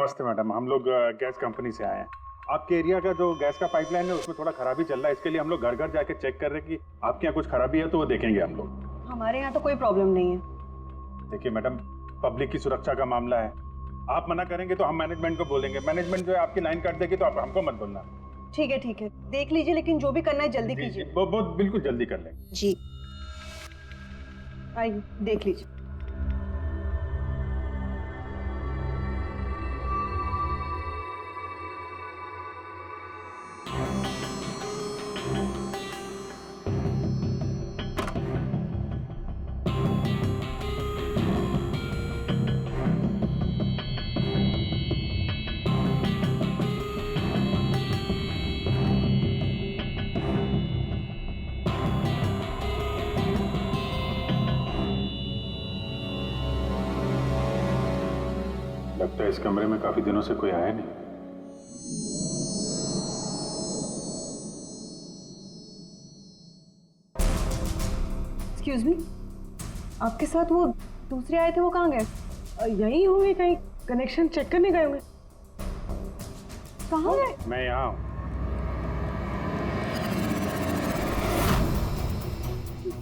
नमस्ते मैडम, हम लोग गैस कंपनी से आए हैं। आपके एरिया का जो गैस का पाइपलाइन है उसमें थोड़ा खराबी चल रहा है, इसके लिए हम लोग घर घर जाके चेक कर रहे हैं कि आपके यहाँ कुछ खराबी है तो वो देखेंगे हम लोग। हमारे यहाँ तो कोई प्रॉब्लम नहीं है। देखिए मैडम, पब्लिक की सुरक्षा का मामला है, आप मना करेंगे तो हम मैनेजमेंट को बोलेंगे, मैनेजमेंट जो है आपकी लाइन काट देगी तो आप हमको मत बोलना। ठीक है, देख लीजिए, लेकिन जो भी करना है जल्दी कीजिए। वो बिल्कुल जल्दी कर लेंगे। जी आइए देख लीजिए। लगता है इस कमरे में काफी दिनों से कोई आया नहीं। एक्सक्यूज मी, आपके साथ वो दूसरे आए थे, वो कहाँ गए? यही होंगे, कहीं कनेक्शन चेक करने गए होंगे। कहाँ गए? मैं यहाँ हूँ।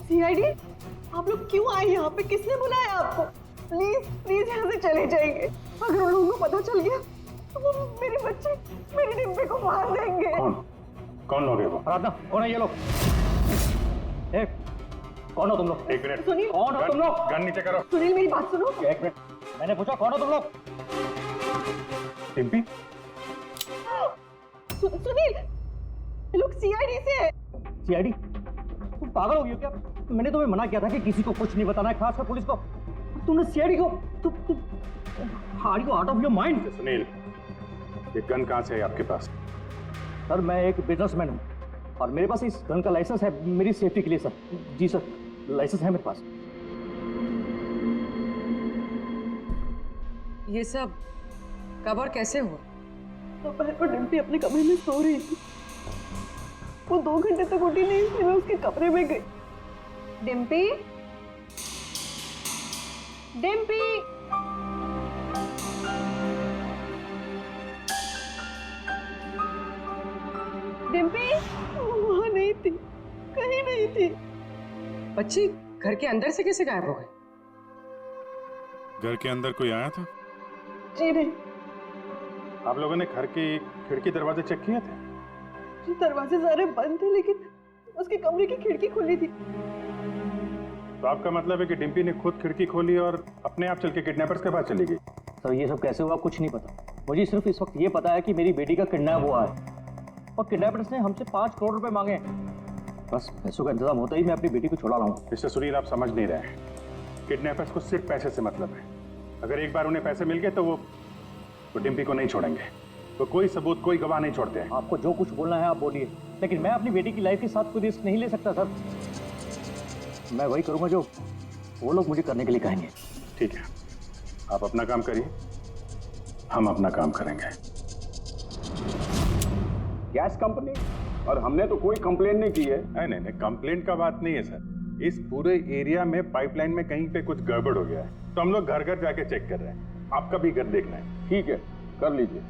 सीआईडी, आप लोग क्यों आए यहाँ पे? किसने बुलाया आपको? प्लीज यहाँ से चले जाएंगे। अगर उन लोगों को पता चल गया तो वो मेरे बच्चे, मेरे डिम्पी को मार देंगे। कौन लोग है वो? आराधना, कौन है ये लोग? कौन हो तुम लोग? एक मिनट, सुनील, कौन हो तुम लोग? गन नीचे करो। सुनील मेरी बात सुनो। एक मिनट, मैंने पूछा कौन हो तुम लोग? डिम्पी? सुनील, ये लोग सीआईडी से है। सीआईडी? तुम पागल हो गई हो क्या? मैंने तुम्हें मना किया था कि किसी को कुछ नहीं बताना है, खासकर पुलिस को। तुमने सीआईडी को are you out of your mind? Sunil, ये गन कहाँ से है आपके पास? सर, मैं एक बिजनेसमैन हूँ और मेरे पास इस गन का लाइसेंस है मेरी सेफ्टी के लिए सर। जी सर, लाइसेंस है मेरे पास। ये सब कब और कैसे हुआ? दोपहर को डिम्पी अपने कमरे में सो रही थी। वो 2 घंटे तक उठी नहीं, इसलिए मैं उसके कमरे में गई। डिम्पी, डिम्पी, डिम्पी वहां नहीं थी, कहीं नहीं थी। बच्ची घर के अंदर से कैसे गायब हो गई? घर के अंदर कोई आया था? जी नहीं। आप लोगों ने घर की खिड़की दरवाजे चेक किए थे? जी दरवाजे सारे बंद थे, लेकिन उसके कमरे की खिड़की खुली थी। तो आपका मतलब है कि डिम्पी ने खुद खिड़की खोली और अपने आप चल के किडनैपर्स के पास चली गई? सर, ये सब कैसे हुआ कुछ नहीं पता। मुझे सिर्फ इस वक्त ये पता है कि मेरी बेटी का किडनैप हुआ है और किडनैपर्स ने हमसे 5 करोड़ रुपए मांगे हैं। बस पैसों का इंतजाम होता ही मैं अपनी बेटी को छुड़ा लाऊंगा। मिस्टर सुनील, आप समझ नहीं रहे हैं। किडनैपर्स को सिर्फ पैसे से मतलब है। अगर एक बार उन्हें पैसे मिल गए तो वो डिम्पी को नहीं छोड़ेंगे। तो कोई सबूत, कोई गवाह नहीं छोड़ते हैं। आपको जो कुछ बोलना है आप बोलिए, लेकिन मैं अपनी बेटी की लाइफ के साथ कोई रिस्क नहीं ले सकता सर। मैं वही करूंगा जो वो लोग मुझे करने के लिए कहेंगे। ठीक है, आप अपना काम करिए, हम अपना काम करेंगे। Gas company? और हमने तो कोई कंप्लेन नहीं की है। नहीं, कंप्लेंट का बात नहीं है सर। इस पूरे एरिया में पाइपलाइन में कहीं पे कुछ गड़बड़ हो गया है, तो हम लोग घर घर जाके चेक कर रहे हैं। आपका भी घर देखना है। ठीक है, कर लीजिए।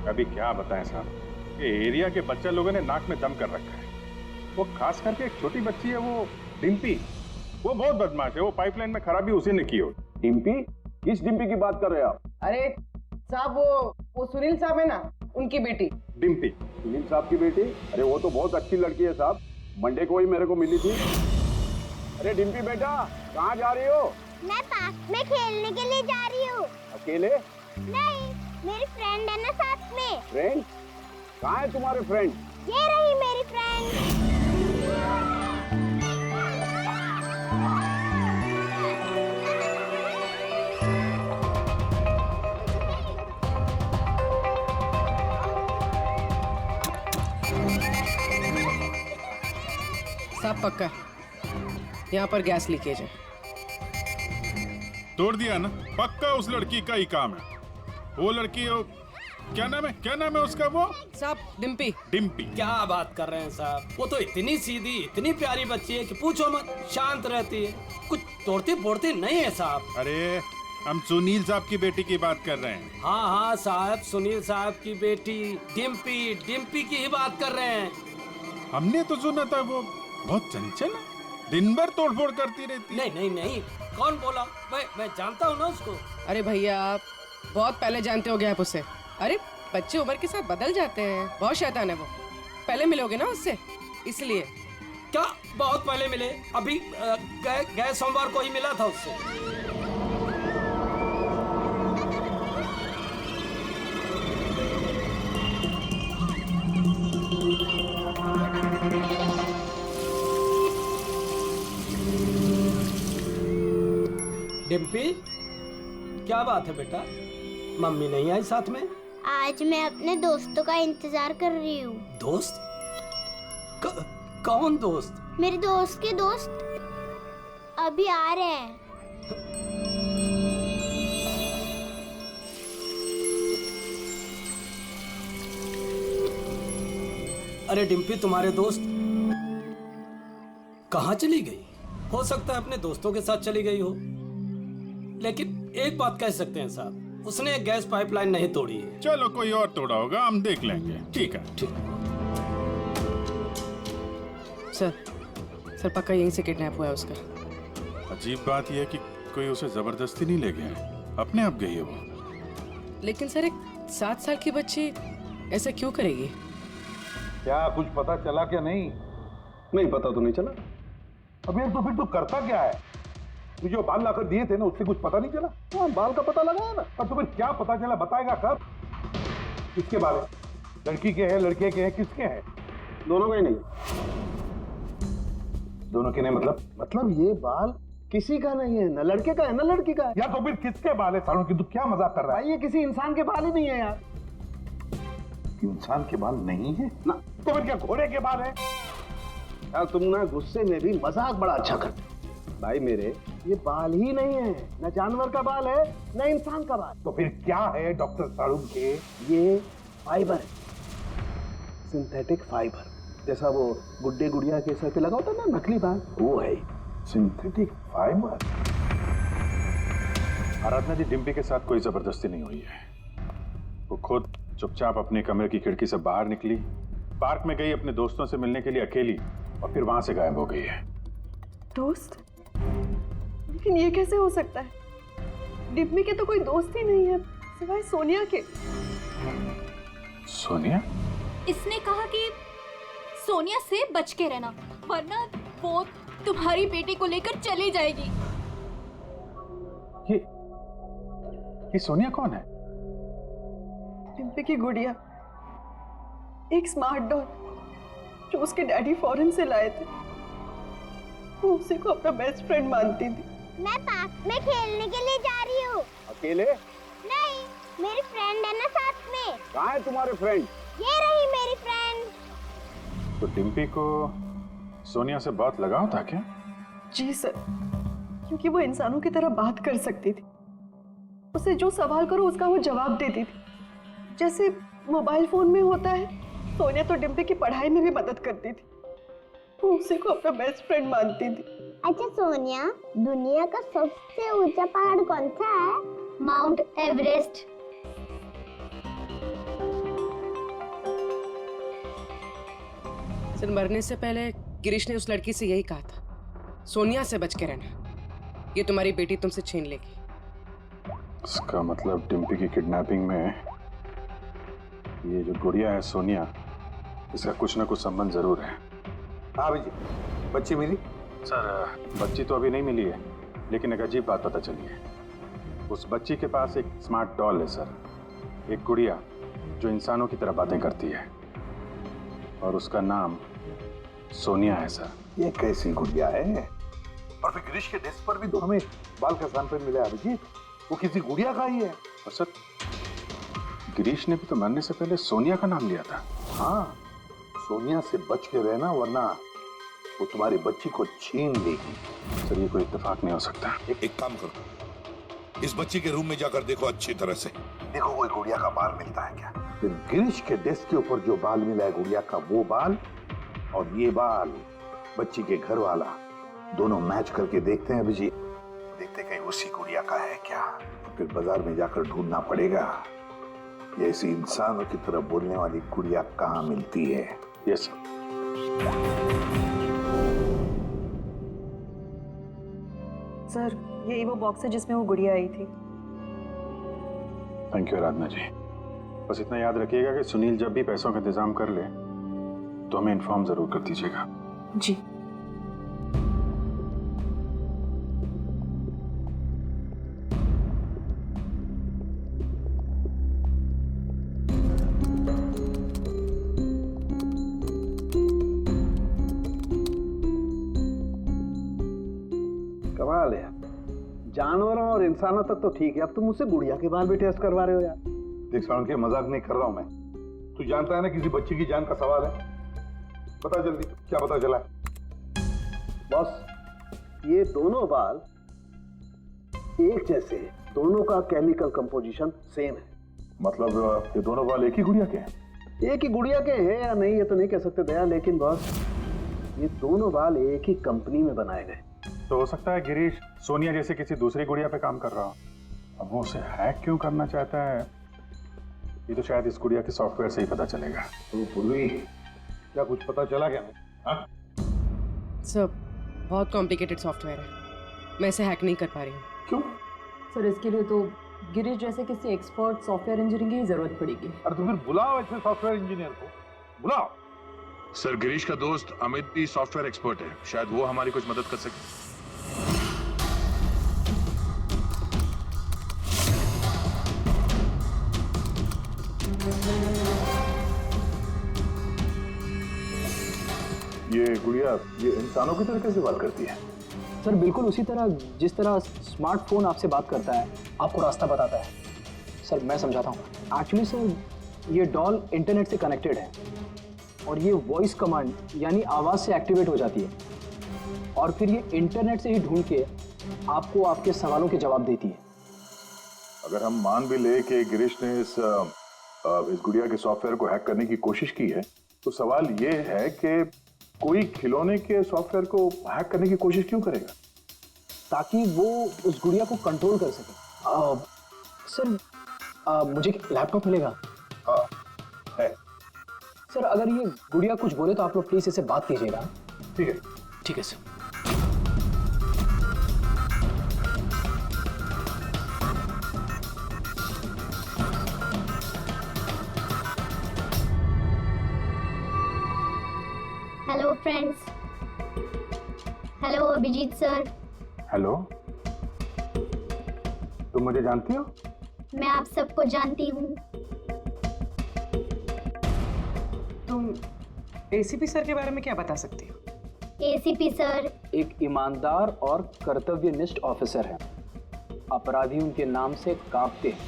अभी क्या बताएं साहब, ये एरिया के बच्चा लोगों ने नाक में दम कर रखा है। वो खास करके एक छोटी बच्ची है, वो डिम्पी, वो बहुत बदमाश है। वो पाइपलाइन में खराबी उसी ने की हो। डिम्पी? किस डिम्पी की बात कर रहे हैं आप? अरे साहब, वो सुनील साहब है ना, उनकी बेटी। डिम्पी? सुनील साहब की बेटी? अरे वो तो बहुत अच्छी लड़की है साहब, मंडे को ही मेरे को मिली थी। अरे डिम्पी बेटा, कहाँ जा रही हो? मैं पार्क में खेलने के लिए जा रही हूँ। अकेले? नहीं, मेरी फ्रेंड है ना साथ में। फ्रेंड? कहाँ है तुम्हारे फ्रेंड? ये रही मेरी फ्रेंड। सब पक्का, यहाँ पर गैस लीकेज है। तोड़ दिया ना, पक्का उस लड़की का ही काम है। वो लड़की क्या नाम है उसका वो? साहब डिम्पी। डिम्पी। क्या बात कर रहे हैं साहब, वो तो इतनी सीधी इतनी प्यारी बच्ची है कि पूछो मत, शांत रहती है, कुछ तोड़ती फोड़ती नहीं है साहब। अरे हम सुनील साहब की बेटी की बात कर रहे हैं। हाँ हाँ साहब, सुनील साहब की बेटी डिम्पी की ही बात कर रहे हैं। हमने तो सुना था वो बहुत चंचल है, दिन भर तोड़फोड़ करती रहती है। नहीं, कौन बोला? मैं जानता हूँ ना उसको। अरे भैया आप बहुत पहले जानते हो गए आप उससे। अरे बच्चे उम्र के साथ बदल जाते हैं, बहुत शैतान है वो। पहले मिलोगे ना उससे इसलिए। क्या बहुत पहले मिले? अभी गए सोमवार को ही मिला था उससे। डिम्पी, क्या बात है बेटा, मम्मी नहीं आई साथ में? आज मैं अपने दोस्तों का इंतजार कर रही हूँ। दोस्त? कौन दोस्त? मेरे दोस्त के दोस्त अभी आ रहे हैं। अरे डिम्पी, तुम्हारे दोस्त कहाँ चली गई? हो सकता है अपने दोस्तों के साथ चली गई हो, लेकिन एक बात कह सकते हैं साहब, उसने गैस पाइपलाइन नहीं तोड़ी है। चलो कोई और तोड़ा होगा, हम देख लेंगे। ठीक है। सर पक्का यहीं से किडनैप हुआ है उसका। अजीब बात यह है कि कोई उसे जबरदस्ती नहीं ले गया है, अपने आप गई है वो। लेकिन सर एक 7 साल की बच्ची ऐसा क्यों करेगी? क्या कुछ पता चला क्या? नहीं पता तो नहीं चला। अबे तो फिर तू करता क्या है? तू जो बाल लाकर दिए थे ना, उससे कुछ पता नहीं चला? हाँ, बाल का पता लगाया ना। पर तुम्हें क्या पता चला, बताएगा कब? किसके बाल है? लड़की के हैं, लड़के के हैं, किसके हैं? दोनों का ही नहीं। दोनों के नहीं मतलब ये बाल किसी का नहीं है, न लड़के का है न लड़की का है। यार तो फिर किसके बाल है सालों की? तू क्या मजाक कर रहा है? ये किसी इंसान के बाल ही नहीं है यार। इंसान के बाल नहीं है ना, तो फिर क्या घोड़े के बाल है? यार तुम ना गुस्से में भी मजाक बड़ा अच्छा करते हो। भाई मेरे, ये बाल ही नहीं है, न जानवर का बाल है न इंसान का बाल। तो फिर क्या है डॉक्टर साड़ू के? ये फाइबर है, सिंथेटिक फाइबर। जैसा वो गुड्डे गुड़िया के सर पे लगा होता है ना नकली बाल, वो है सिंथेटिक फाइबर। आराधना जी, डिम्पी के साथ कोई जबरदस्ती नहीं हुई है। वो खुद चुपचाप अपने कमरे की खिड़की से बाहर निकली, पार्क में गई अपने दोस्तों से मिलने के लिए अकेली, और फिर वहां से गायब हो गई है। दोस्त? लेकिन ये कैसे हो सकता है? डिम्पी के तो कोई दोस्त ही नहीं है सिवाय सोनिया के। सोनिया? इसने कहा कि सोनिया से बच के रहना, वरना वो तुम्हारी बेटी को लेकर चली जाएगी। ये सोनिया कौन है? डिम्पी की गुड़िया, एक स्मार्ट डॉल जो उसके डैडी फॉरेन से लाए थे। वो उसी को अपना बेस्ट फ्रेंड मानती थी। मैं पार्क में खेलने के लिए जा रही हूँ। अकेले? नहीं, मेरी फ्रेंड है ना साथ में। कहाँ है तुम्हारे फ्रेंड? ये रही मेरी फ्रेंड। तो डिम्पी को सोनिया से बहुत लगाव था क्या? जी सर, क्योंकि वो इंसानों की तरह बात कर सकती थी। उसे जो सवाल करो उसका वो जवाब देती थी, जैसे मोबाइल फोन में होता है। सोनिया तो डिम्पी की पढ़ाई में भी मदद करती थी। वो उसी को अपना बेस्ट फ्रेंड मानती थी। अच्छा सोनिया, दुनिया का सबसे ऊंचा पहाड़ कौन सा है? Mount Everest. सर मरने से पहले गिरीश ने उस लड़की से यही कहा था, सोनिया से बच के रहना, ये तुम्हारी बेटी तुमसे छीन लेगी। इसका मतलब डिम्पी की किडनैपिंग में ये जो गुड़िया है सोनिया, इसका कुछ ना कुछ संबंध जरूर है। हाँ भाई जी, बच्ची मिली? सर बच्ची तो अभी नहीं मिली है, लेकिन एक अजीब बात पता चली है। उस बच्ची के पास एक स्मार्ट डॉल है सर, एक गुड़िया जो इंसानों की तरह बातें करती है, और उसका नाम सोनिया है सर। ये कैसी गुड़िया है? और फिर गिरीश के डेस्क पर भी तो हमें बाल का सैंपल मिला है अभिजीत, वो किसी गुड़िया का ही है। और सर गिरीश ने भी तो मरने से पहले सोनिया का नाम लिया था। हाँ, सोनिया से बच के रहना, वरना वो तुम्हारी बच्ची को छीन लेगी। सर ये कोई इत्तेफाक नहीं हो सकता। एक काम करो, इस बच्ची के रूम में जाकर देखो अच्छी तरह से। देखो कोई गुड़िया का बाल मिलता है क्या? गिरीश के डेस्क के ऊपर जो बाल मिला है गुड़िया का, वो बाल और ये बाल बच्ची के घर वाला, दोनों मैच करके देखते हैं अभिजीत। देखते कहीं उसी गुड़िया का है क्या? फिर बाजार में जाकर ढूंढना पड़ेगा ये ऐसी इंसानों की तरह बोलने वाली गुड़िया कहाँ मिलती है। यस सर, यही वो बॉक्स है जिसमें वो गुड़िया आई थी। थैंक यू आराधना जी। बस इतना याद रखिएगा कि सुनील जब भी पैसों का इंतजाम कर ले तो हमें इन्फॉर्म जरूर कर दीजिएगा। जी। कमाल है, जानवरों और इंसानों तक तो ठीक है, अब तुम मुझसे गुड़िया के बाल भी टेस्ट करवा रहे हो यार। देख साउंड के मजाक नहीं कर रहा हूं मैं। तू जानता है ना किसी बच्ची की जान का सवाल है। बता जल्दी क्या पता चला? बॉस, ये दोनों बाल एक जैसे हैं, दोनों का केमिकल कंपोजिशन सेम है। मतलब ये दोनों बाल एक ही गुड़िया के हैं? एक ही गुड़िया के हैं या नहीं ये तो नहीं कह सकते दया, लेकिन बॉस ये दोनों बाल एक ही कंपनी में बनाए गए। तो हो सकता है गिरीश सोनिया जैसे किसी दूसरी गुड़िया पे काम कर रहा हो। अब वो उसे हैक क्यों करना चाहता है, ये तो शायद इस गुड़िया के सॉफ्टवेयर से ही पता चलेगा। तो पूर्वी क्या कुछ पता चला क्या? सर बहुत कॉम्प्लिकेटेड सॉफ्टवेयर है, मैं इसे हैक नहीं कर पा रही हूँ। क्यों? सर, इसके लिए तो गिरीश जैसे किसी एक्सपर्ट सॉफ्टवेयर इंजीनियर की जरूरत पड़ेगी। अरे तो फिर बुलाओ ऐसे सॉफ्टवेयर इंजीनियर को, बुलाओ। सर गिरीश का दोस्त अमित भी सॉफ्टवेयर एक्सपर्ट है, शायद वो हमारी कुछ मदद कर सके। ये गुड़िया ये इंसानों की तरह कैसे बात करती है? सर बिल्कुल उसी तरह जिस तरह स्मार्टफोन आपसे बात करता है, आपको रास्ता बताता है। सर मैं समझाता हूँ। एक्चुअली सर ये डॉल इंटरनेट से कनेक्टेड है और ये वॉइस कमांड यानी आवाज़ से एक्टिवेट हो जाती है और फिर ये इंटरनेट से ही ढूंढ के आपको आपके सवालों के जवाब देती है। अगर हम मान भी ले कि गिरीश ने इस गुड़िया के सॉफ्टवेयर को हैक करने की कोशिश की है, तो सवाल ये है कि कोई खिलौने के सॉफ्टवेयर को हैक करने की कोशिश क्यों करेगा? ताकि वो उस गुड़िया को कंट्रोल कर सके। सर मुझे लैपटॉप मिलेगा? हाँ है। सर अगर ये गुड़िया कुछ बोले तो आप लोग प्लीज इसे बात कीजिएगा। ठीक है। ठीक है sir. Hello friends. Hello Abhijeet sir. Hello, तुम मुझे जानती हो? मैं आप सबको जानती हूँ। तुम एसीपी सर के बारे में क्या बता सकती हो? एसीपी सर एक ईमानदार और कर्तव्यनिष्ठ ऑफिसर है। अपराधी उनके नाम से कांपते हैं।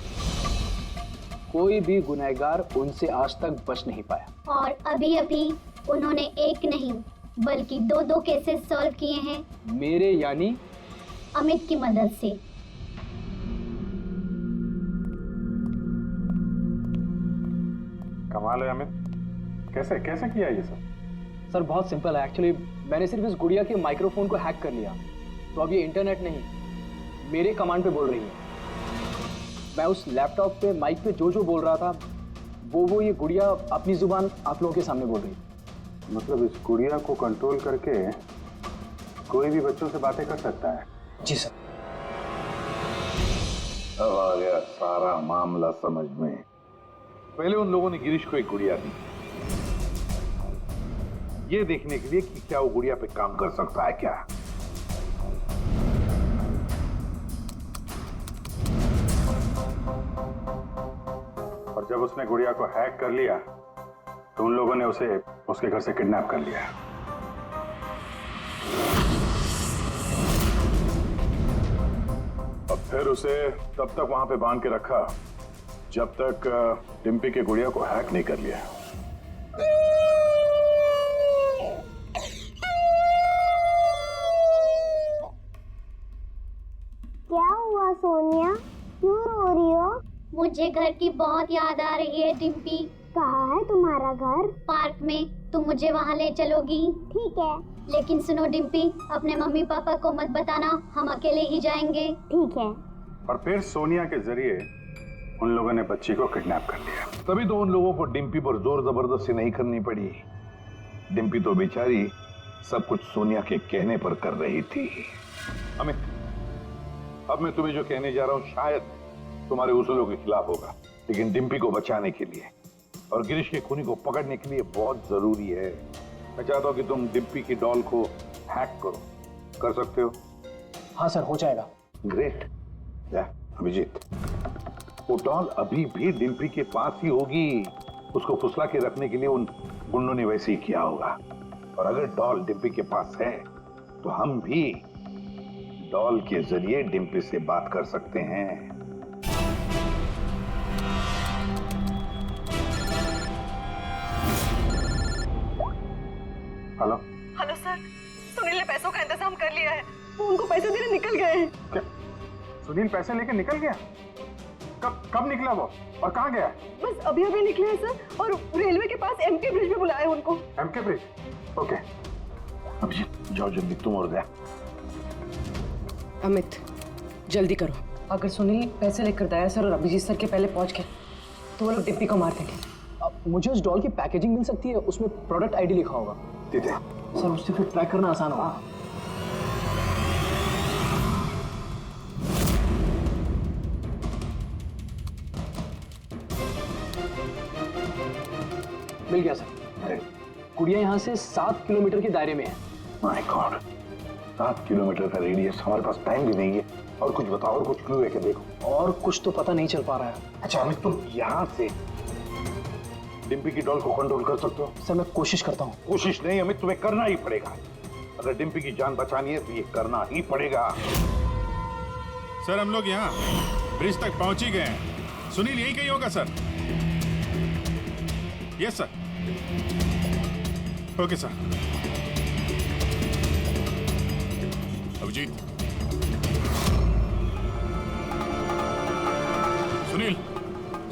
कोई भी गुनहगार उनसे आज तक बच नहीं पाया। और अभी अभी उन्होंने एक नहीं बल्कि दो केसेस सॉल्व किए हैं मेरे यानी अमित की मदद से। कमाल है अमित, कैसे कैसे किया ये सब? सर बहुत सिंपल है। एक्चुअली मैंने सिर्फ इस गुड़िया के माइक्रोफोन को हैक कर लिया, तो अब ये इंटरनेट नहीं मेरे कमांड पे बोल रही है। मैं उस लैपटॉप पे माइक पे जो बोल रहा था वो ये गुड़िया अपनी जुबान आप लोगों के सामने बोल रही है। मतलब इस गुड़िया को कंट्रोल करके कोई भी बच्चों से बातें कर सकता है? जी सर। अब आ गया सारा मामला समझ में। पहले उन लोगों ने गिरीश को एक गुड़िया दी ये देखने के लिए कि क्या वो गुड़िया पे काम कर सकता है क्या। और जब उसने गुड़िया को हैक कर लिया तो उन लोगों ने उसे उसके घर से किडनैप कर लिया। और फिर उसे तब तक वहां पे बांध के रखा जब तक डिम्पी के गुड़िया को हैक नहीं कर लिया। क्या हुआ सोनिया? मुझे घर की बहुत याद आ रही है डिम्पी। कहाँ है तुम्हारा घर? पार्क में। तुम मुझे वहाँ ले चलोगी? ठीक है। लेकिन सुनो डिम्पी, अपने मम्मी पापा को मत बताना, हम अकेले ही जाएंगे। ठीक है। और फिर सोनिया के जरिए उन लोगों ने बच्ची को किडनैप कर लिया। तभी तो उन लोगों को डिम्पी पर जोर जबरदस्ती नहीं करनी पड़ी। डिम्पी तो बेचारी सब कुछ सोनिया के कहने पर कर रही थी। अमित, अब मैं तुम्हें जो कहने जा रहा हूं शायद तुम्हारे उसूलों के खिलाफ होगा, लेकिन डिम्पी को बचाने के लिए और गिरीश के खूनी को पकड़ने के लिए बहुत जरूरी है। मैं चाहता हूं कि तुम डिम्पी की डॉल को हैक करो। कर सकते हो? हाँ सर, हो जाएगा। ग्रेट। अभिजीत, वो डॉल अभी भी डिम्पी के पास ही होगी। उसको फुसला के रखने के लिए उन गुंडों ने वैसे ही किया होगा। और अगर डॉल डिम्पी के पास है तो हम भी डॉल के जरिए डिम्पी से बात कर सकते हैं। हेलो हेलो सर, सुनील ने पैसों का इंतजाम कर लिया है। वो उनको पैसे देने निकल गए हैं। क्या सुनील पैसे लेके निकल गया? कब निकला वो और कहाँ गया? बस अभी अभी निकले हैं सर, और रेलवे के पास एमके ब्रिज पे बुलाया है उनको। MK bridge? ओके। अभिजीत जाओ जल्दी, तुम और गया। अमित जल्दी करो। अगर सुनील पैसे लेकर दया सर और अभिजीत सर के पहले पहुंच गए तो वो लोग डिम्पी को मार देंगे। मुझे उस डॉल की पैकेजिंग मिल सकती है, उसमें प्रोडक्ट आईडी लिखा होगा। दीदी सर उससे फिर ट्रैक करना आसान होगा। मिल गया सर। गुड़िया यहाँ से 7 किलोमीटर के दायरे में है। माय गॉड, 7 किलोमीटर का रेडियस। हमारे पास टाइम भी नहीं है। और कुछ बताओ, और कुछ क्लू है क्या? देखो और कुछ तो पता नहीं चल पा रहा है। अच्छा अमित, तुम यहाँ से डिम्पी की डॉल को कंट्रोल कर सकते हो? सर मैं कोशिश करता हूँ। कोशिश नहीं अमित, तुम्हें करना ही पड़ेगा। अगर डिम्पी की जान बचानी है तो ये करना ही पड़ेगा। सर हम लोग यहाँ ब्रिज तक पहुंच ही गए हैं। सुनील यही कहीं होगा sir. Yes sir. Okay sir. Abhijeet,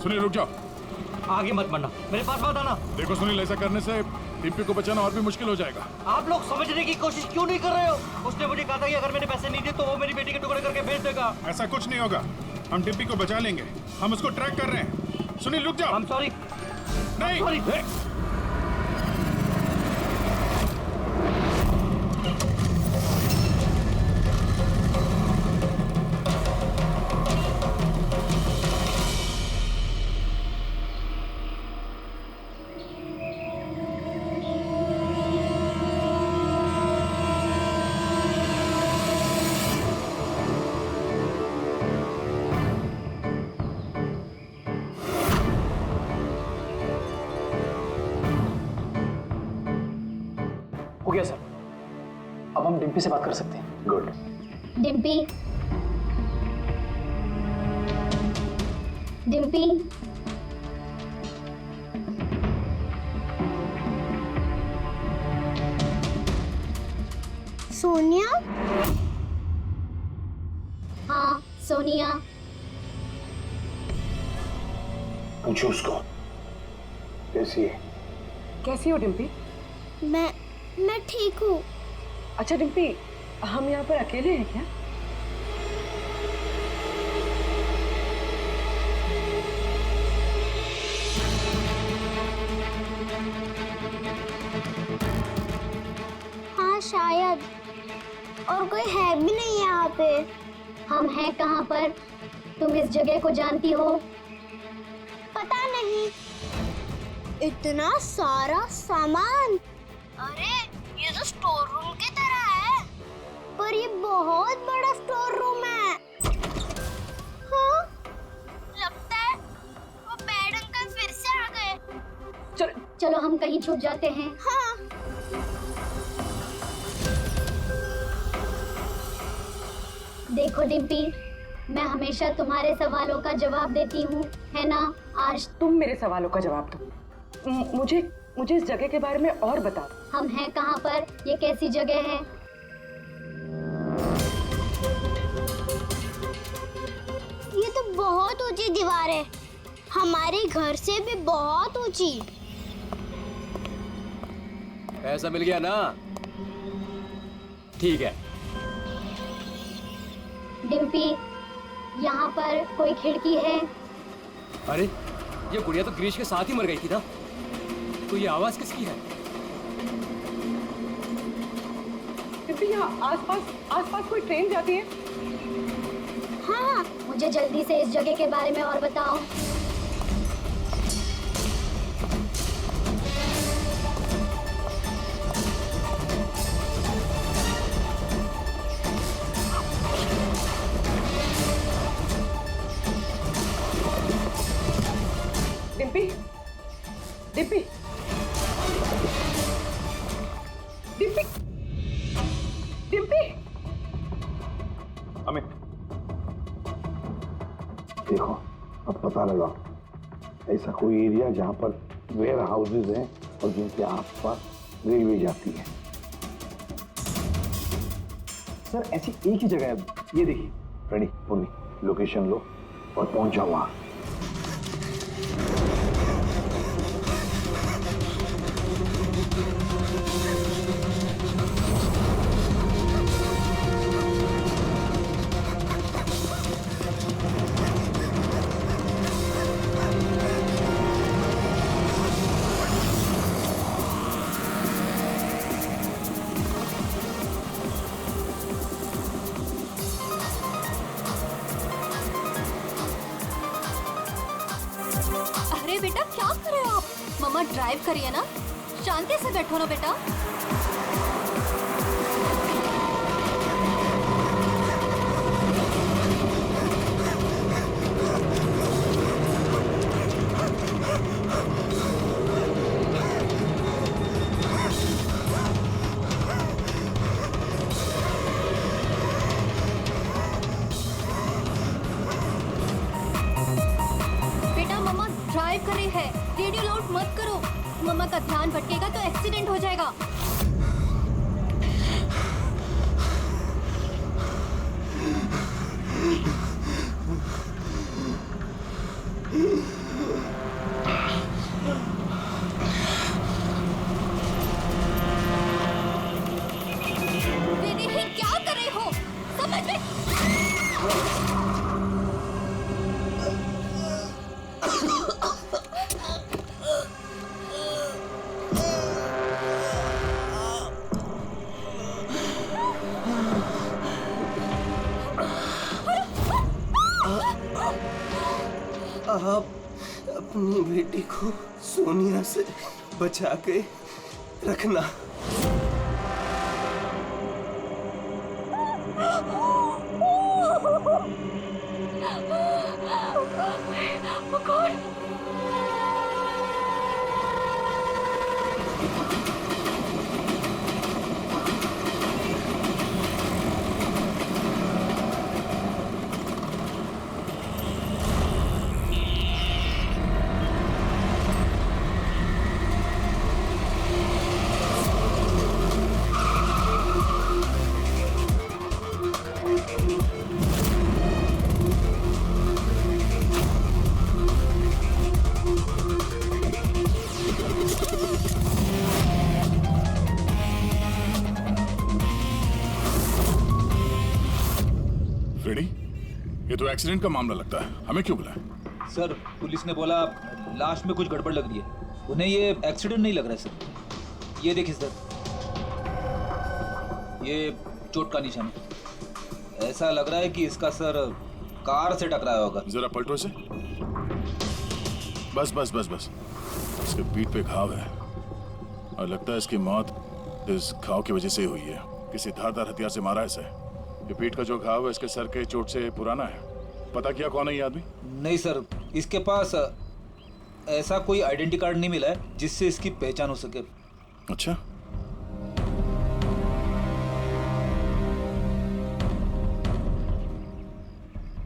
Sunil रुक जाओ। आगे मत बढ़ना, मेरे पास मत आना। देखो सुनील, ऐसा करने से डिम्पी को बचाना और भी मुश्किल हो जाएगा। आप लोग समझने की कोशिश क्यों नहीं कर रहे हो? उसने मुझे कहा था कि अगर मैंने पैसे नहीं दिए तो वो मेरी बेटी के टुकड़े करके भेज देगा। ऐसा कुछ नहीं होगा, हम डिम्पी को बचा लेंगे। हम उसको ट्रैक कर रहे हैं। सुनील रुक जाओ। I'm sorry। नहीं Sorry। हो गया सर, अब हम डिम्पी से बात कर सकते हैं। गुड। डिम्पी, डिम्पी, सोनिया? हाँ सोनिया। पूछो उसको कैसी है। कैसी हो डिम्पी? मैं ठीक हूँ। अच्छा डिम्पी, हम यहाँ पर अकेले हैं क्या? हाँ शायद, और कोई है भी नहीं यहाँ पे। हम हैं कहाँ पर? तुम इस जगह को जानती हो? पता नहीं। इतना सारा सामान। अरे ये तो स्टोर रूम की तरह है, पर ये बहुत बड़ा स्टोर रूम है। हाँ, लगता है वो बैड अंकल फिर से आ गए। चलो हम कहीं छुप जाते हैं। हाँ। देखो डिम्पी, मैं हमेशा तुम्हारे सवालों का जवाब देती हूँ, है ना? आज तुम मेरे सवालों का जवाब दो। मुझे इस जगह के बारे में और बताओ। हम हैं कहाँ पर? ये कैसी जगह है? ये तो बहुत ऊंची दीवार है, हमारे घर से भी बहुत ऊंची। पैसा मिल गया ना? ठीक है। डिम्पी, यहाँ पर कोई खिड़की है? अरे ये गुड़िया तो गिरीश के साथ ही मर गई थी ना, तो ये आवाज किसकी है? डिम्पी, यहाँ आसपास कोई ट्रेन जाती है? हाँ, मुझे जल्दी से इस जगह के बारे में और बताओ। डिम्पी, डिम्पी, डिम्पी, डिम्पी। अमित, देखो अब पता लगा ऐसा कोई एरिया जहां पर वेयर हाउसेज हैं और जिनके आसपास रेलवे जाती है। सर ऐसी एक ही जगह है, ये देखिए। रेडी पुन्नी, लोकेशन लो और पहुंच जाओ वहां। अरे बेटा क्या कर रहे हो आप? मम्मा ड्राइव करिए ना, शांति से बैठो ना बेटा। ड्राइव कर रही है, रेडियो लाउड मत करो, मम्मा का ध्यान भटकेगा तो एक्सीडेंट हो जाएगा। दीदी क्या कर रही हो? समझ में आप अपनी बेटी को सोनिया से बचा के रखना। ये तो एक्सीडेंट का मामला लगता है, हमें क्यों बुलाया? सर पुलिस ने बोला लाश में कुछ गड़बड़ लग रही है, उन्हें ये एक्सीडेंट नहीं लग रहा है सर। ये देखिए सर, ये चोट का निशान है। ऐसा लग रहा है कि इसका सर कार से टकराया होगा। जरा पलटो इसे। बस बस बस बस, इसके पीठ पे घाव है और लगता है इसकी मौत इस घाव की वजह से हुई है। किसी धारदार हथियार से मारा है इसे। ये पीठ का जो घाव है इसके सर के चोट से पुराना है। पता किया कौन है ये आदमी? नहीं सर, इसके पास ऐसा कोई आइडेंटिटी कार्ड नहीं मिला है जिससे इसकी पहचान हो सके। अच्छा,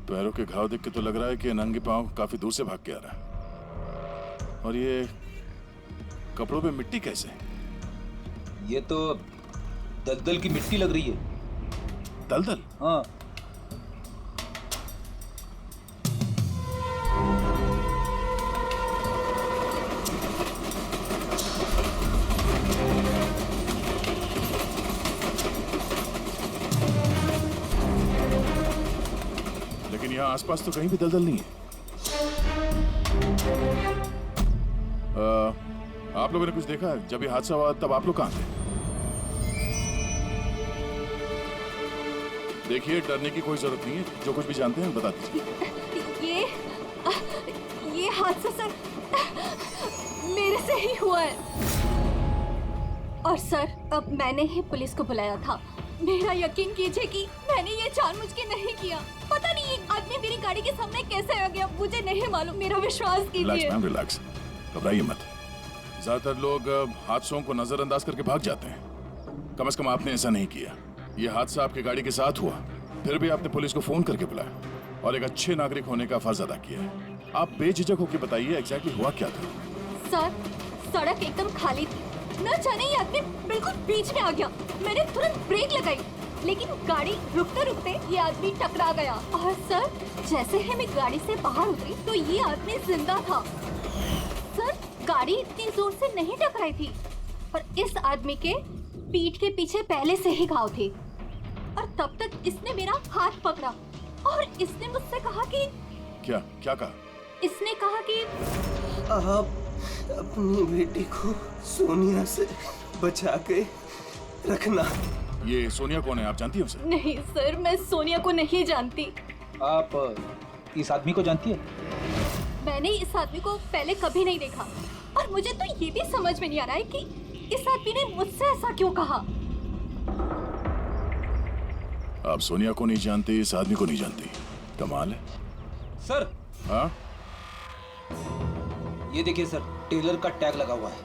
पैरों के घाव देख के तो लग रहा है कि नंगे पांव काफी दूर से भाग के आ रहा है। और ये कपड़ों पे मिट्टी कैसे? ये तो दलदल की मिट्टी लग रही है। दलदल? हाँ। आसपास तो कहीं भी दलदल नहीं है। आप लोगों ने कुछ देखा? जब ये हादसा हुआ तब आप लोग कहाँ थे? देखिए, डरने की कोई जरूरत नहीं है। जो कुछ भी जानते हैं बता दीजिए। ये हादसा सर मेरे से ही हुआ है। और सर, अब मैंने ही पुलिस को बुलाया था। मेरा यकीन कीजिए कि मैंने ये जानबूझ के नहीं किया। पता नहीं ये आदमी मेरी गाड़ी के सामने कैसे आ गया, मुझे नहीं मालूम। मेरा विश्वास कीजिए। Relax ma'am, relax. घबराइए मत। ज्यादातर लोग हादसों को नजरअंदाज करके भाग जाते हैं। कम से कम आपने ऐसा नहीं किया। ये हादसा आपकी गाड़ी के साथ हुआ, फिर भी आपने पुलिस को फोन करके बुलाया और एक अच्छे नागरिक होने का फर्ज अदा किया है। आप बेझिझक होकर बताइए एग्जैक्टली हुआ क्या था। सर, सड़क एकदम खाली थी। न जाने ये आदमी बिल्कुल बीच में आ गया। मैंने तुरंत ब्रेक लगाई, लेकिन गाड़ी रुकते रुकते ये आदमी टकरा गया। और सर, जैसे ही मैं गाड़ी से बाहर उतरी तो ये आदमी जिंदा था। सर, गाड़ी इतनी जोर से नहीं टकराई थी, पर इस आदमी के पीठ के पीछे पहले से ही घाव थे। और तब तक इसने मेरा हाथ पकड़ा और इसने मुझसे कहा कि क्या कहा? इसने कहा कि आप अपनी बेटी को सोनिया से बचा के रखना। ये सोनिया कौन है, आप जानती हो उसे? नहीं सर, मैं सोनिया को नहीं जानती। आप इस आदमी को जानती है? मैंने इस आदमी को पहले कभी नहीं देखा और मुझे तो ये भी समझ में नहीं आ रहा है कि इस आदमी ने मुझसे ऐसा क्यों कहा। आप सोनिया को नहीं जानती, इस आदमी को नहीं जानती। कमाल है। सर, हाँ? ये देखिए सर, टेलर का टैग लगा हुआ है,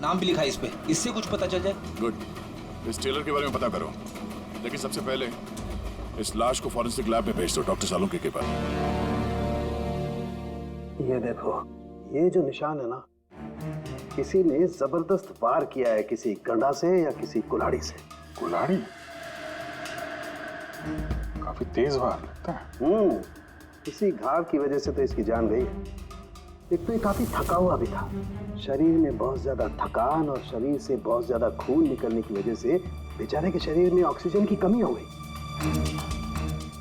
नाम भी लिखा है इस पे। इससे कुछ पता चल जाए। गुड। इस टेलर के बारे में पता करो, लेकिन सबसे पहले इस लाश को फॉरेंसिक लैब में भेज दो, डॉक्टर सालुंके के पास। ये देखो, ये जो निशान है ना, किसी ने जबरदस्त वार किया है, किसी गंडा से या किसी कुल्हाड़ी से। कुल्हाड़ी? काफी तेज वार लगता है। इसी घाव की वजह से तो इसकी जान गई है। एक तो ये काफी थका हुआ भी था, शरीर में बहुत ज्यादा थकान और शरीर से बहुत ज्यादा खून निकलने की वजह से बेचारे के शरीर में ऑक्सीजन की कमी हो गई।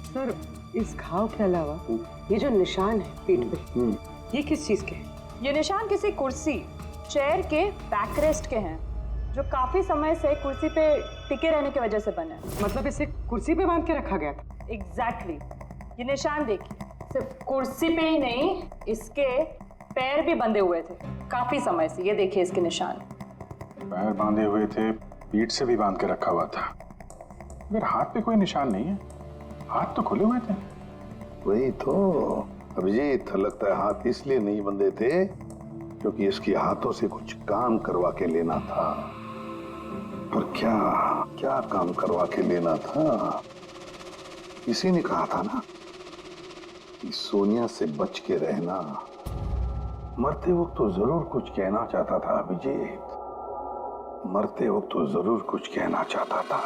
सर, इस घाव के अलावा ये जो निशान है पीठ पे, ये किस चीज के? ये निशान किसी कुर्सी, चेयर के बैकरेस्ट के हैं, जो काफी समय से कुर्सी पे टिके रहने की वजह से बने। मतलब इसे कुर्सी पे बांध के रखा गया था? एग्जैक्टली। ये निशान देखिए, सिर्फ कुर्सी पे ही नहीं, इसके पैर भी बंधे हुए थे काफी समय से। ये देखिए इसके निशान। पैर बांधे हुए थे, पीठ से भी बांध के रखा हुआ था, मगर हाथ पे कोई निशान नहीं है। हाथ तो खुले हुए थे। वही तो अभिजीत, लगता है हाथ इसलिए नहीं बंधे थे क्योंकि इसके हाथों से कुछ काम करवा के लेना था। पर क्या काम करवा के लेना था? किसी ने कहा था ना कि सोनिया से बच के रहना। मरते वक्त तो जरूर कुछ कहना चाहता था अभिजीत, मरते वक्त तो जरूर कुछ कहना चाहता था।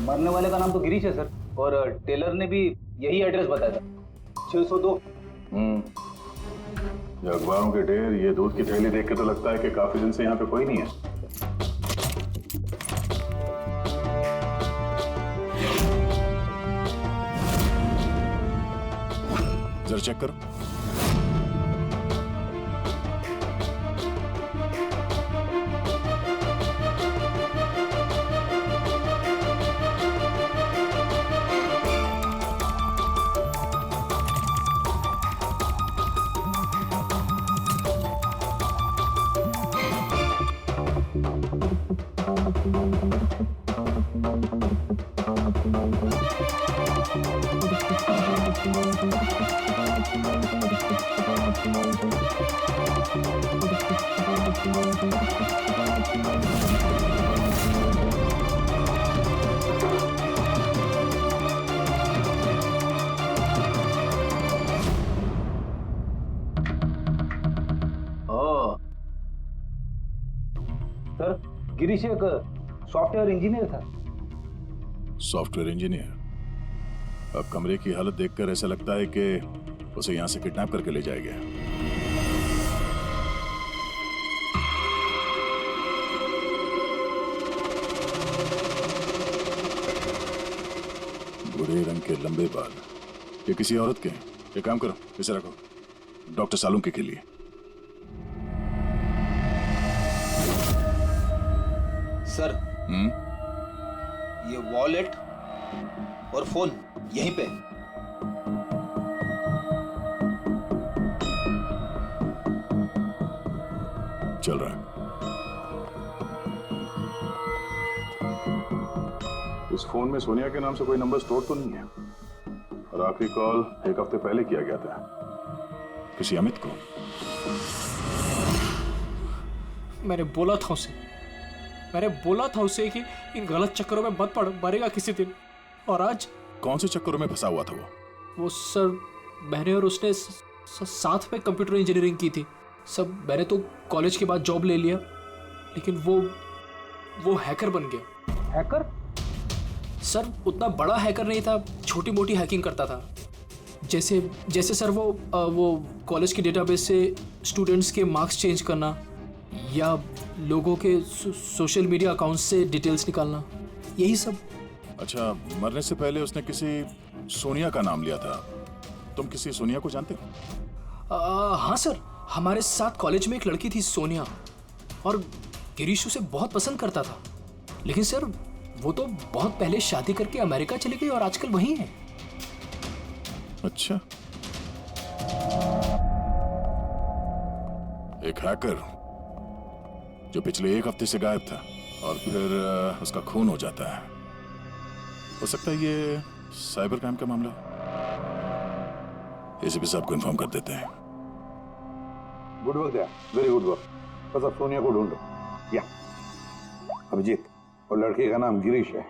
मरने वाले का नाम तो गिरीश है सर, और टेलर ने भी यही एड्रेस बताया था, 602। ये अखबारों के ढेर, ये दूध की थैली देख के तो लगता है कि काफी दिन से यहाँ पे कोई नहीं है। जरा चेक करो। सर, गिरीश एक सॉफ्टवेयर इंजीनियर था। Software engineer. अब कमरे की हालत देखकर ऐसा लगता है कि उसे यहां से किडनैप करके ले जाएगा। भूरे रंग के लंबे बाल, ये किसी औरत के हैं। एक काम करो, इसे रखो, डॉक्टर सालुंके के लिए। सर, ये वॉलेट और फोन यहीं पे। चल रहा है। इस फोन में सोनिया के नाम से कोई नंबर स्टोर तो नहीं है, और आखिरी कॉल एक हफ्ते पहले किया गया था, किसी अमित को। मैंने बोला था उसे कि इन गलत चक्करों में मत पड़, मरेगा किसी दिन। और आज कौन से चक्करों में फंसा हुआ था वो सर, मैंने और उसने साथ में कंप्यूटर इंजीनियरिंग की थी। सब मैंने तो कॉलेज के बाद जॉब ले लिया, लेकिन वो हैकर बन गया। हैकर? सर उतना बड़ा हैकर नहीं था, छोटी मोटी हैकिंग करता था। जैसे सर वो कॉलेज के डेटाबेस से स्टूडेंट्स के मार्क्स चेंज करना, या लोगों के सोशल मीडिया अकाउंट्स से डिटेल्स निकालना, यही सब। अच्छा, मरने से पहले उसने किसी सोनिया का नाम लिया था। तुम किसी सोनिया को जानते हो? हाँ सर, हमारे साथ कॉलेज में एक लड़की थी सोनिया, और गिरीश उसे बहुत पसंद करता था। लेकिन सर वो तो बहुत पहले शादी करके अमेरिका चली गई और आजकल वहीं है। अच्छा, एक हैकर जो पिछले एक हफ्ते से गायब था और फिर उसका खून हो जाता है। हो सकता है ये साइबर क्राइम का मामला। एसीपी साहब को इन्फॉर्म कर देते हैं। गुड वर्क यार, वेरी गुड वर्क। बस अब सोनिया को ढूंढो। या अभिजीत, और लड़के का नाम गिरीश है।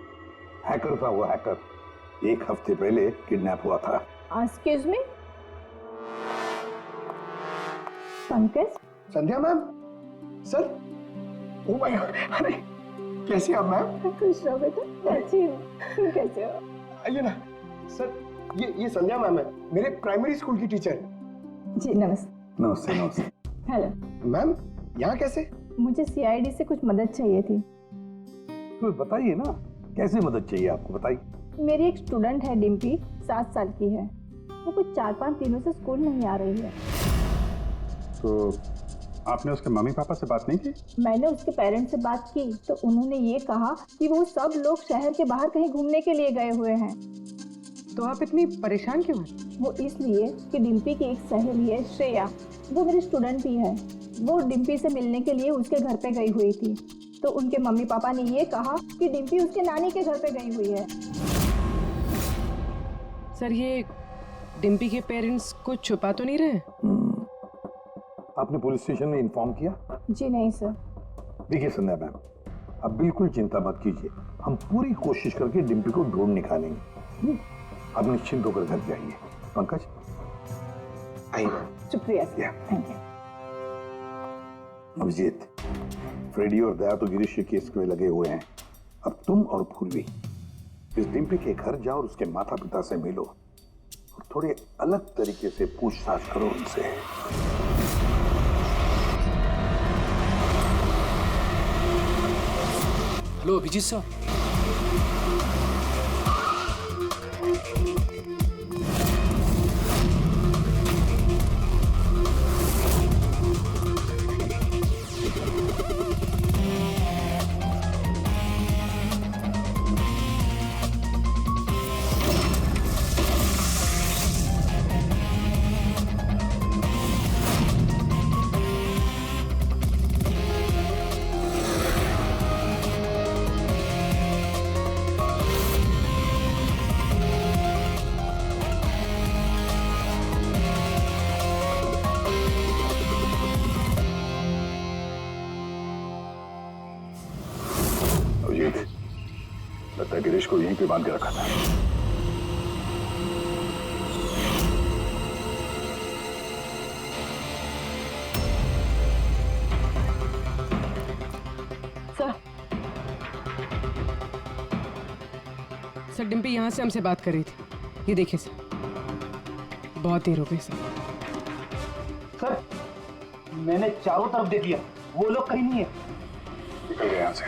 हैकर था वो, हैकर। एक हफ्ते पहले किडनैप हुआ था। Excuse me, Pankaj? Sandhya ma'am? Sir, oh my God, अरे कैसे आप मैम? खुश रहो बेटा, अच्छी हूँ। तुम कैसे हो? आइए ना। सर, ये संध्या मैम है, मेरे प्राइमरी स्कूल की टीचर। जी नमस्ते। नमस्ते नमस्ते। हेलो मैम, यहाँ कैसे? मुझे सीआईडी से कुछ मदद चाहिए थी। तो बताइए ना, कैसे मदद चाहिए आपको, बताइए। मेरी एक स्टूडेंट है डिम्पी, 7 साल की है। वो कुछ 4-5 दिनों से स्कूल नहीं आ रही है। तो आपने उसके मम्मी पापा से बात नहीं की? मैंने उसके पेरेंट्स से बात की तो उन्होंने ये कहा कि वो सब लोग शहर के बाहर कहीं घूमने के लिए गए हुए हैं। तो आप इतनी परेशान क्यों हैं? वो इसलिए कि डिम्पी की एक सहेली है श्रेया, वो मेरी स्टूडेंट भी है। वो डिम्पी से मिलने के लिए उसके घर पे गई हुई थी, तो उनके मम्मी पापा ने ये कहा कि डिम्पी उसके नानी के घर पे गई हुई है। सर, ये डिम्पी के पेरेंट्स कुछ छुपा तो नहीं रहे? आपने पुलिस स्टेशन में इन्फॉर्म किया? जी नहीं सर। देखिए संध्या मैम, अब बिल्कुल चिंता मत कीजिए, हम पूरी कोशिश करके डिम्पी को ढूंढ निकालेंगे। आप निश्चिंत होकर घर जाइए। पंकज आइए। शुक्रिया sir, thank you. Abhijeet, Freddy और दया तो गिरीश के केस में लगे हुए हैं। अब तुम और पूर्वी इस डिम्पी के घर जाओ और उसके माता पिता से मिलो और थोड़े अलग तरीके से पूछताछ करो उनसे। Hello Abhijeet sir. लगता है गिरीश को यहीं पे बांध के रखा था। सर डिम्पी यहाँ से हमसे बात कर रही थी। ये देखिए सर, बहुत देर हो गई सर। सर मैंने चारों तरफ देख लिया, वो लोग कहीं नहीं है। निकल गए यहाँ से।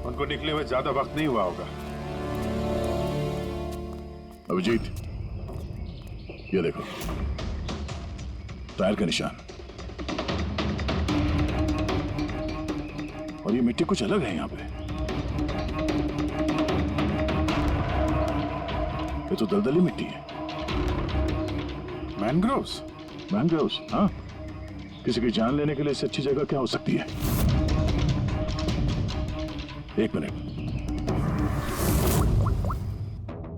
उनको निकले हुए ज्यादा वक्त नहीं हुआ होगा। अभिजीत, ये देखो टायर का निशान, और ये मिट्टी कुछ अलग है यहाँ पे। ये तो दलदली मिट्टी है। मैनग्रोव्स? मैनग्रोव्स, हाँ। किसी की जान लेने के लिए इससे अच्छी जगह क्या हो सकती है? एक मिनट।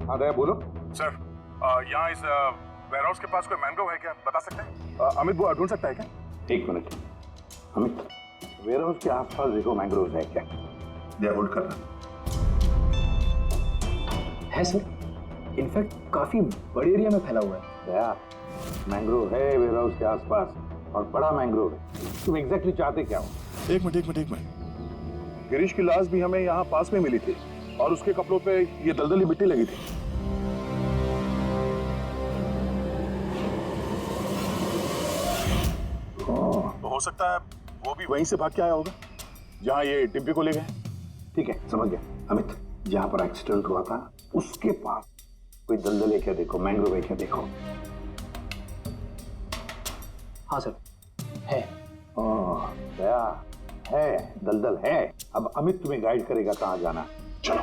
हाँ दया बोलो। सर, यहाँ इस वेयरहाउस के पास कोई मैंग्रोव है क्या, बता सकते हैं? अमित वो ढूंढ सकता है क्या? एक मिनट अमित, वेयरहाउस के आसपास देखो मैंग्रोव है क्या? दया होल्ड करना। है सर, इनफैक्ट काफी बड़े एरिया में फैला हुआ है। दया, मैंग्रोव है वेयरहाउस के आसपास और बड़ा मैंग्रोव है। तुम एग्जैक्टली चाहते क्या हो? एक मिनट। गिरीश की लाश भी हमें यहाँ पास में मिली थी और उसके कपड़ों पे ये दलदली मिट्टी लगी थी। तो हो सकता है वो भी वहीं से भाग के आया होगा जहाँ ये डिम्पी को ले गए। ठीक है, समझ गया अमित। जहां पर एक्सीडेंट हुआ था उसके पास कोई दलदल है क्या देखो, मैंग्रोव है क्या देखो। हाँ सर, है। दया, है दलदल है। अब अमित तुम्हें गाइड करेगा कहाँ जाना। चलो।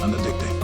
अंदर देखते हैं।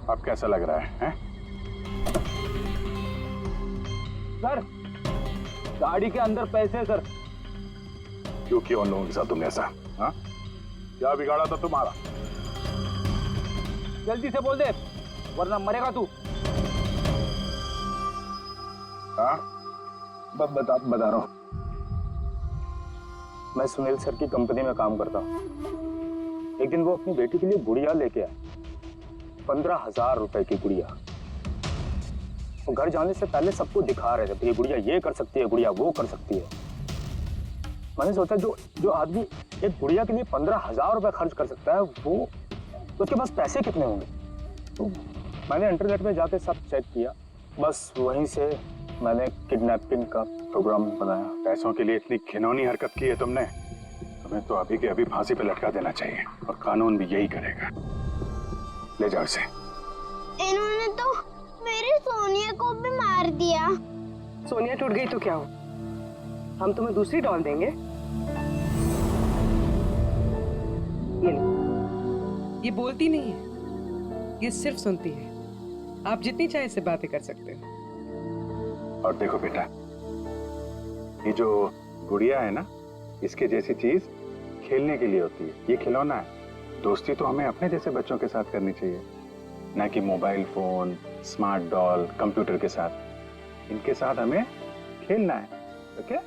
अब कैसा लग रहा है? सर, गाड़ी के अंदर पैसे सर। क्यों किया उन लोगों के साथ तुमने ऐसा? हाँ? क्या बिगाड़ा था तुम्हारा? जल्दी से बोल दे वरना मरेगा तू। हाँ? बता रहा हूँ। मैं सुनील सर की कंपनी में काम करता हूँ। एक दिन वो अपनी बेटी के लिए गुड़िया लेके आए, 15,000 रुपए की गुड़िया। वो घर जाने से पहले सबको दिखा रहे थे, ये गुड़िया ये कर सकती है, गुड़िया वो कर सकती है। मैंने सोचा जो आदमी एक गुड़िया के लिए 15,000 रुपए खर्च कर सकता है, वो उसके पास पैसे कितने होंगे? तो मैंने इंटरनेट में जाके सब चेक किया, बस वहीं से मैंने किडनैपिंग का प्रोग्राम बनाया। पैसों के लिए इतनी घिनौनी हरकत की है तुमने, तुम्हें तो अभी के अभी फांसी पे लटका देना चाहिए और कानून भी यही करेगा। ले जाओ इसे। इन्होंने तो मेरी सोनिया को भी मार दिया। सोनिया टूट गई तो क्या हो, हम तुम्हें दूसरी डॉल देंगे। ये लो। ये बोलती नहीं है, ये सिर्फ सुनती है। आप जितनी चाहे इससे बातें कर सकते हो। और देखो बेटा, ये जो गुड़िया है ना, इसके जैसी चीज खेलने के लिए होती है, ये खिलौना है। दोस्ती तो हमें अपने जैसे बच्चों के साथ करनी चाहिए, ना कि mobile phone, smart doll, computer के साथ। इनके साथ हमें खेलना है, ओके?